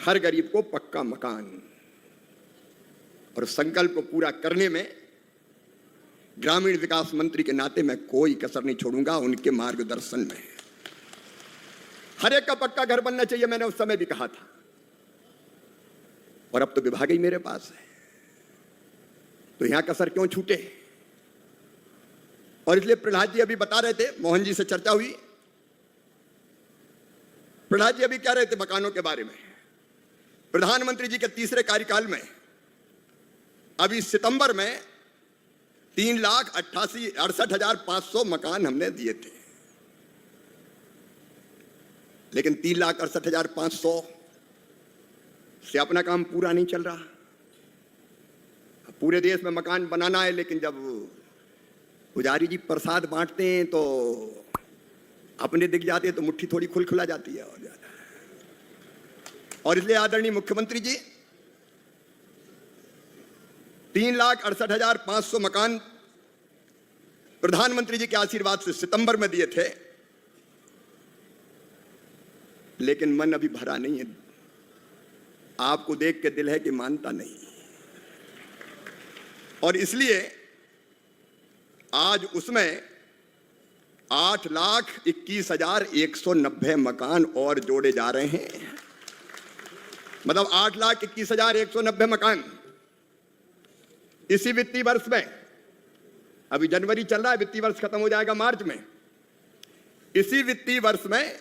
हर गरीब को पक्का मकान, और संकल्प को पूरा करने में ग्रामीण विकास मंत्री के नाते मैं कोई कसर नहीं छोड़ूंगा। उनके मार्गदर्शन में हर एक का पक्का घर बनना चाहिए, मैंने उस समय भी कहा था। और अब तो विभाग ही मेरे पास है, तो यहां कसर क्यों छूटे। और इसलिए प्रहलाद जी अभी बता रहे थे, मोहन जी से चर्चा हुई, प्रहलाद जी अभी कह रहे थे मकानों के बारे में। प्रधानमंत्री जी के तीसरे कार्यकाल में अभी सितंबर में 3,68,500 मकान हमने दिए थे, लेकिन 3,68,500 से अपना काम पूरा नहीं चल रहा। पूरे देश में मकान बनाना है, लेकिन जब पुजारी जी प्रसाद बांटते हैं तो अपने दिख जाते हैं, तो मुट्ठी थोड़ी खुलखुला जाती है और ज्यादा। और इसलिए आदरणीय मुख्यमंत्री जी 3,68,500 मकान प्रधानमंत्री जी के आशीर्वाद से सितंबर में दिए थे, लेकिन मन अभी भरा नहीं है। आपको देख के दिल है कि मानता नहीं, और इसलिए आज उसमें 8,21,190 मकान और जोड़े जा रहे हैं। मतलब 8,21,190 मकान इसी वित्तीय वर्ष में, अभी जनवरी चल रहा है, वित्तीय वर्ष खत्म हो जाएगा मार्च में, इसी वित्तीय वर्ष में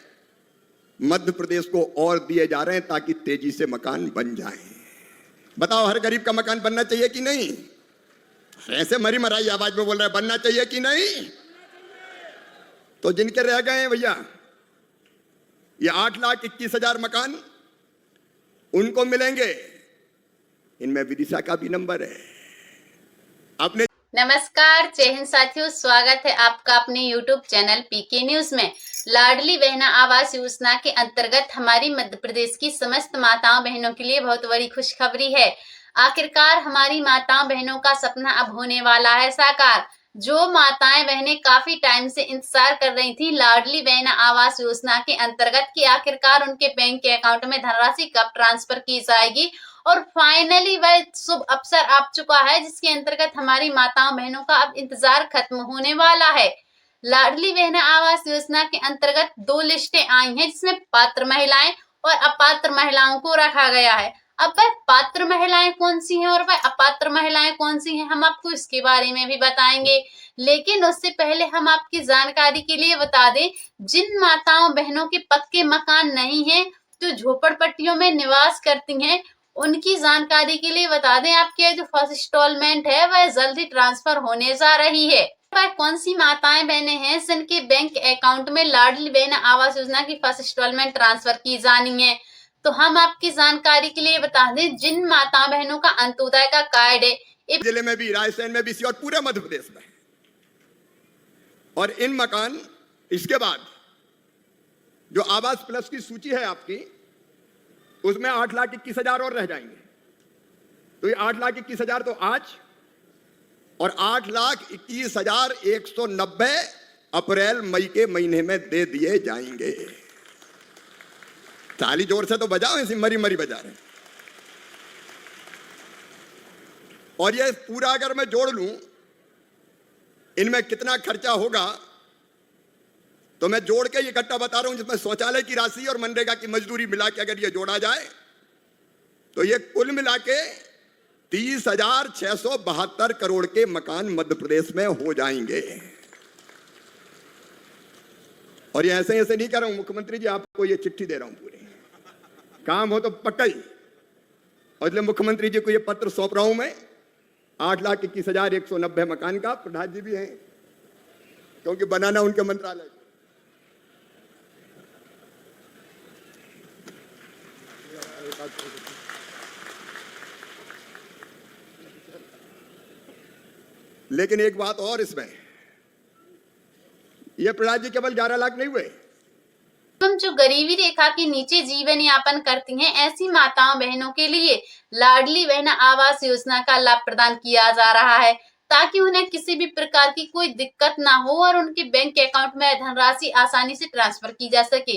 मध्य प्रदेश को और दिए जा रहे हैं ताकि तेजी से मकान बन जाएं। बताओ, हर गरीब का मकान बनना चाहिए कि नहीं? ऐसे मरी मराई आवाज में बोल रहे हैं, बनना चाहिए कि नहीं? तो जिनके रह गए हैं भैया, ये 8,21,000 मकान उनको मिलेंगे। इनमें विदिशा का भी नंबर है। अपने नमस्कार, जय हिंद साथियों, स्वागत है आपका अपने YouTube चैनल पीके न्यूज में। लाडली बहना आवास योजना के अंतर्गत हमारी मध्य प्रदेश की समस्त माताओं बहनों के लिए बहुत बड़ी खुशखबरी है। आखिरकार हमारी माताओं बहनों का सपना अब होने वाला है साकार। जो माताएं बहनें काफी टाइम से इंतजार कर रही थी लाडली बहना आवास योजना के अंतर्गत कि आखिरकार उनके बैंक के अकाउंट में धनराशि कब ट्रांसफर की जाएगी, और फाइनली वह शुभ अवसर आ चुका है, जिसके अंतर्गत हमारी माताओं बहनों का अब इंतजार खत्म होने वाला है। लाडली बहना आवास योजना के अंतर्गत 2 लिस्टें आई हैं, जिसमें पात्र महिलाएं और अपात्र महिलाओं को रखा गया है। अब वह पात्र महिलाएं कौन सी हैं और वह अपात्र महिलाएं कौन सी हैं, हम आपको इसके बारे में भी बताएंगे। लेकिन उससे पहले हम आपकी जानकारी के लिए बता दें, जिन माताओं बहनों के पक्के मकान नहीं हैं, जो झोपड़पट्टियों में निवास करती हैं, उनकी जानकारी के लिए बता दें, आपके जो फर्स्ट इंस्टॉलमेंट है वह जल्दी ट्रांसफर होने जा रही है। वह कौन सी माताएं बहनें हैं जिनके बैंक अकाउंट में लाडली बहना आवास योजना की फर्स्ट इंस्टॉलमेंट ट्रांसफर की जानी है, तो हम आपकी जानकारी के लिए बता दें, जिन माता बहनों का अंत्योदय का कार्ड है जिले में भी, राजस्थान में भी, और पूरे मध्य प्रदेश में, और इन मकान इसके बाद जो आवास प्लस की सूची है आपकी, उसमें 8,21,000 और रह जाएंगे। तो ये 8,21,000 तो आज, और 8,21,190 अप्रैल मई के महीने में दे दिए जाएंगे। ताली जोर से तो बजाओ, ऐसी मरी मरी बजा रहे। और ये पूरा अगर मैं जोड़ लूं, इनमें कितना खर्चा होगा, तो मैं जोड़ के इकट्ठा बता रहा हूं, जिसमें शौचालय की राशि और मनरेगा की मजदूरी मिला के अगर ये जोड़ा जाए, तो ये कुल मिला के 30,672 करोड़ के मकान मध्य प्रदेश में हो जाएंगे। और ये ऐसे ऐसे नहीं कर रहा हूं मुख्यमंत्री जी, आपको ये चिट्ठी दे रहा हूं, पूरी काम हो तो पक्का ही। और इसलिए मुख्यमंत्री जी को ये पत्र सौंप रहा हूं मैं, 8,21,190 मकान का। प्रधान जी भी हैं, क्योंकि बनाना उनके मंत्रालय। लेकिन एक बात और, इसमें ये प्रहलाद जी केवल 11 लाख नहीं हुए। जो गरीबी रेखा के नीचे जीवन यापन करती हैं, ऐसी माताओं बहनों के लिए लाडली बहना आवास योजना का लाभ प्रदान किया जा रहा है, ताकि उन्हें किसी भी प्रकार की कोई दिक्कत ना हो और उनके बैंक अकाउंट में धनराशि आसानी से ट्रांसफर की जा सके।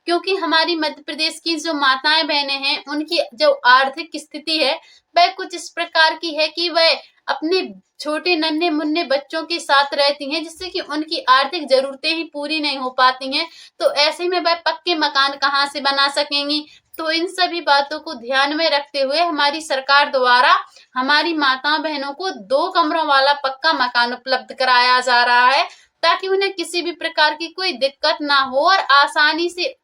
क्योंकि हमारी मध्य प्रदेश की जो माताएं बहनें हैं उनकी जो आर्थिक स्थिति है वह कुछ इस प्रकार की है कि वह अपने छोटे नन्हे मुन्ने बच्चों के साथ रहती हैं, जिससे कि उनकी आर्थिक जरूरतें ही पूरी नहीं हो पाती हैं। तो ऐसे में वह पक्के मकान कहाँ से बना सकेंगी। तो इन सभी बातों को ध्यान में रखते हुए हमारी सरकार द्वारा हमारी माताओं बहनों को 2 कमरों वाला पक्का मकान उपलब्ध कराया जा रहा है, ताकि उन्हें किसी भी प्रकार की कोई दिक्कत ना हो और आसानी से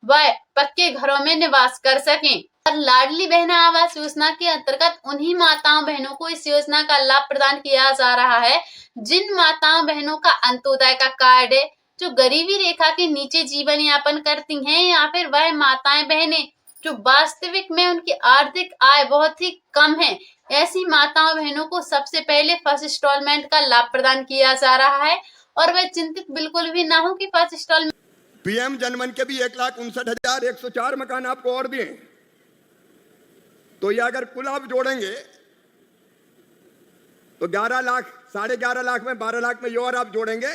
वह पक्के घरों में निवास कर सकें। और लाडली बहना आवास योजना के अंतर्गत उन्हीं माताओं बहनों को इस योजना का लाभ प्रदान किया जा रहा है जिन माताओं बहनों का अंत्योदय का कार्ड है, जो गरीबी रेखा के नीचे जीवन यापन करती हैं, या फिर वह माताएं बहनें जो वास्तविक में उनकी आर्थिक आय बहुत ही कम है। ऐसी माताओं बहनों को सबसे पहले फर्स्ट इंस्टॉलमेंट का लाभ प्रदान किया जा रहा है और वह चिंतित बिल्कुल भी ना हो कि फर्स्ट इंस्टॉलमेंट पीएम जनमन के भी 1,59,104 मकान आपको और दिए। तो ये अगर कुल आप जोड़ेंगे तो 11 लाख, 11.5 लाख में 12 लाख में ये और आप जोड़ेंगे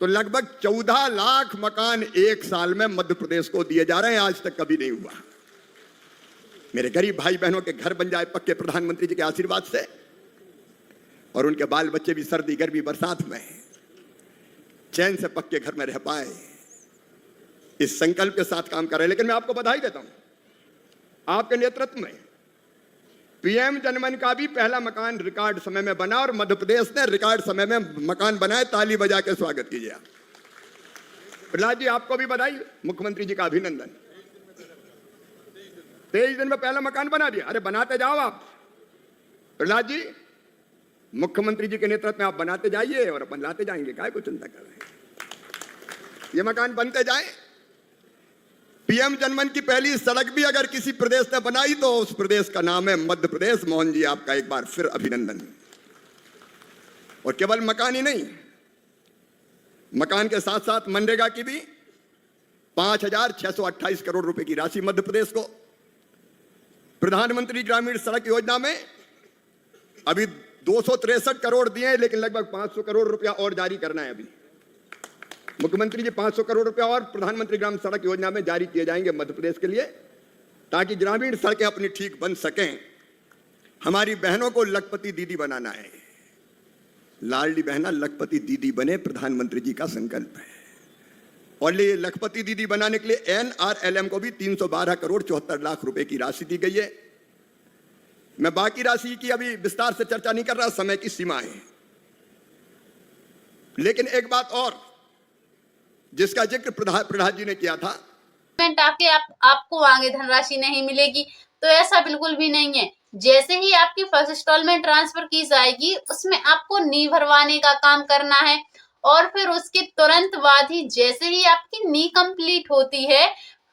तो लगभग 14 लाख मकान एक साल में मध्य प्रदेश को दिए जा रहे हैं। आज तक कभी नहीं हुआ। मेरे गरीब भाई बहनों के घर बन जाए पक्के प्रधानमंत्री जी के आशीर्वाद से, और उनके बाल बच्चे भी सर्दी गर्मी बरसात में चैन से पक्के घर में रह पाए, इस संकल्प के साथ काम कर रहे हैं। लेकिन मैं आपको बधाई देता हूं, आपके नेतृत्व में पीएम जनमन का भी पहला मकान रिकॉर्ड समय में बना और मध्य प्रदेश ने रिकॉर्ड समय में मकान बनाए। ताली बजा के स्वागत कीजिए। प्रहलाद जी, आपको भी बधाई, मुख्यमंत्री जी का अभिनंदन। 23 दिन में पहला मकान बना दिया। अरे बनाते जाओ आप प्रहलाद जी, मुख्यमंत्री जी के नेतृत्व में आप बनाते जाइए और अपन लाते जाएंगे। काय को चिंता कर रहे हैं, ये मकान बनते जाए। पीएम जनमन की पहली सड़क भी अगर किसी प्रदेश ने बनाई तो उस प्रदेश का नाम है मध्य प्रदेश। मोहन जी, आपका एक बार फिर अभिनंदन। और केवल मकान ही नहीं, मकान के साथ साथ मनरेगा की भी 5,628 करोड़ रुपए की राशि मध्य प्रदेश को। प्रधानमंत्री ग्रामीण सड़क योजना में अभी 263 करोड़ दिए हैं, लेकिन लगभग 500 करोड़ रुपया और जारी करना है। अभी मुख्यमंत्री जी 500 करोड़ रुपया और प्रधानमंत्री ग्राम सड़क योजना में जारी किए जाएंगे मध्य प्रदेश के लिए, ताकि ग्रामीण सड़कें अपनी ठीक बन सकें। हमारी बहनों को लखपति दीदी बनाना है। लाडली बहना लखपति दीदी बने, प्रधानमंत्री जी का संकल्प है। और ये लखपति दीदी बनाने के लिए NRLM को भी 312 करोड़ 74 लाख रुपए की राशि दी गई है। मैं बाकी राशि की अभी विस्तार से चर्चा नहीं कर रहा, समय की सीमा है। लेकिन एक बात और जिसका जिक्र प्रहलाद जी ने किया था, आके आपको आगे धनराशि नहीं मिलेगी, तो ऐसा बिल्कुल भी नहीं है। जैसे ही आपकी फर्स्ट इंस्टॉलमेंट ट्रांसफर की जाएगी, उसमें आपको नींव भरवाने का काम करना है और फिर उसके तुरंत बाद ही जैसे ही आपकी नींव कंप्लीट होती है,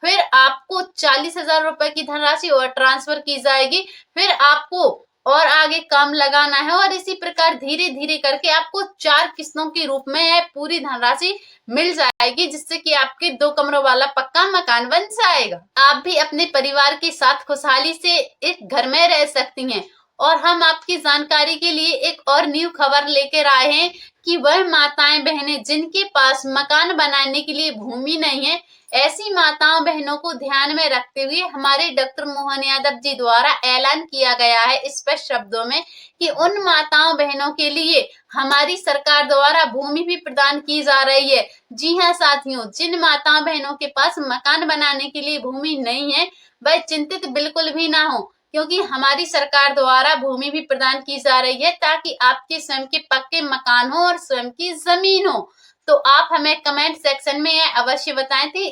फिर आपको 40,000 रुपए की धनराशि और ट्रांसफर की जाएगी। फिर आपको और आगे काम लगाना है और इसी प्रकार धीरे धीरे करके आपको 4 किस्तों के रूप में यह पूरी धनराशि मिल जाएगी, जिससे कि आपके 2 कमरों वाला पक्का मकान बन जाएगा। आप भी अपने परिवार के साथ खुशहाली से एक घर में रह सकती हैं। और हम आपकी जानकारी के लिए एक और न्यू खबर लेकर आए हैं कि वह माताएं बहनें जिनके पास मकान बनाने के लिए भूमि नहीं है, ऐसी माताओं बहनों को ध्यान में रखते हुए हमारे डॉक्टर मोहन यादव जी द्वारा ऐलान किया गया है स्पष्ट शब्दों में कि उन माताओं बहनों के लिए हमारी सरकार द्वारा भूमि भी प्रदान की जा रही है। जी हाँ साथियों, जिन माताओं बहनों के पास मकान बनाने के लिए भूमि नहीं है वह चिंतित बिल्कुल भी ना हो, क्योंकि हमारी सरकार द्वारा भूमि भी प्रदान की जा रही है ताकि आपके स्वयं के पक्के मकान हो और स्वयं की जमीन हो। तो आप हमें कमेंट सेक्शन में यह अवश्य बताएं थी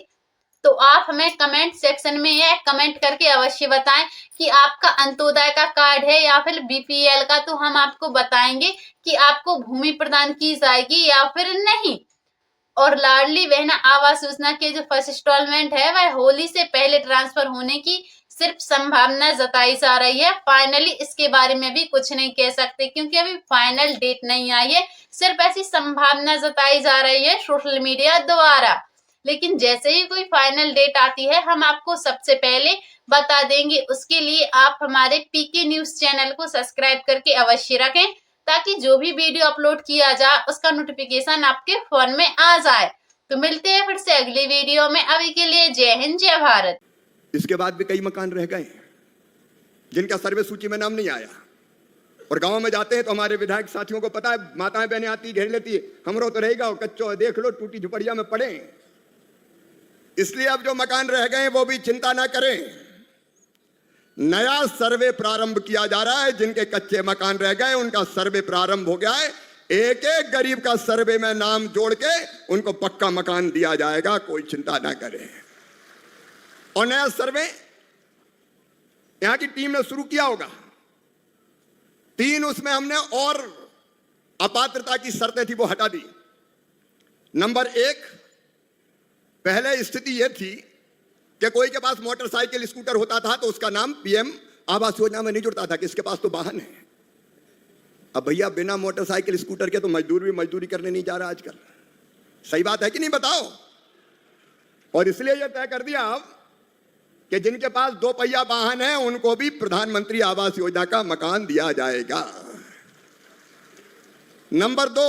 तो आप हमें कमेंट सेक्शन में यह कमेंट करके अवश्य बताएं कि आपका अंत्योदय का कार्ड है या फिर BPL का, तो हम आपको बताएंगे कि आपको भूमि प्रदान की जाएगी या फिर नहीं। और लाडली बहना आवास योजना के जो फर्स्ट इंस्टॉलमेंट है वह होली से पहले ट्रांसफर होने की सिर्फ संभावना जताई जा रही है। फाइनली इसके बारे में भी कुछ नहीं कह सकते क्योंकि अभी फाइनल डेट नहीं आई है, सिर्फ ऐसी संभावना जताई जा रही है सोशल मीडिया द्वारा। लेकिन जैसे ही कोई फाइनल डेट आती है हम आपको सबसे पहले बता देंगे। उसके लिए आप हमारे PK न्यूज चैनल को सब्सक्राइब करके अवश्य रखें ताकि जो भी वीडियो अपलोड किया जाए उसका नोटिफिकेशन आपके फोन में आ जाए। तो मिलते हैं फिर से अगली वीडियो में। अभी के लिए जय हिंद, जय भारत। इसके बाद भी कई मकान रह गए जिनका सर्वे सूची में नाम नहीं आया, और गांव में जाते हैं तो हमारे विधायक साथियों को पता है, माताएं बहनें आती घेर लेती है, हमरो तो रहेगा कच्चो देख लो टूटी झुपड़िया में पड़े। इसलिए अब जो मकान रह गए वो भी चिंता ना करें, नया सर्वे प्रारंभ किया जा रहा है। जिनके कच्चे मकान रह गए उनका सर्वे प्रारंभ हो गया है। एक एक गरीब का सर्वे में नाम जोड़ के उनको पक्का मकान दिया जाएगा, कोई चिंता ना करें। और नया सर्वे यहां की टीम ने शुरू किया होगा। 3 उसमें हमने और अपात्रता की शर्तें थी वो हटा दी। नंबर 1, पहले स्थिति यह थी कि कोई के पास मोटरसाइकिल स्कूटर होता था तो उसका नाम पीएम आवास योजना में नहीं जुड़ता था, किसके पास तो वाहन है। अब भैया बिना मोटरसाइकिल स्कूटर के तो मजदूर भी मजदूरी करने नहीं जा रहा आजकल। सही बात है कि नहीं, बताओ। और इसलिए यह तय कर दिया अब कि जिनके पास 2 पहिया वाहन है उनको भी प्रधानमंत्री आवास योजना का मकान दिया जाएगा। नंबर 2,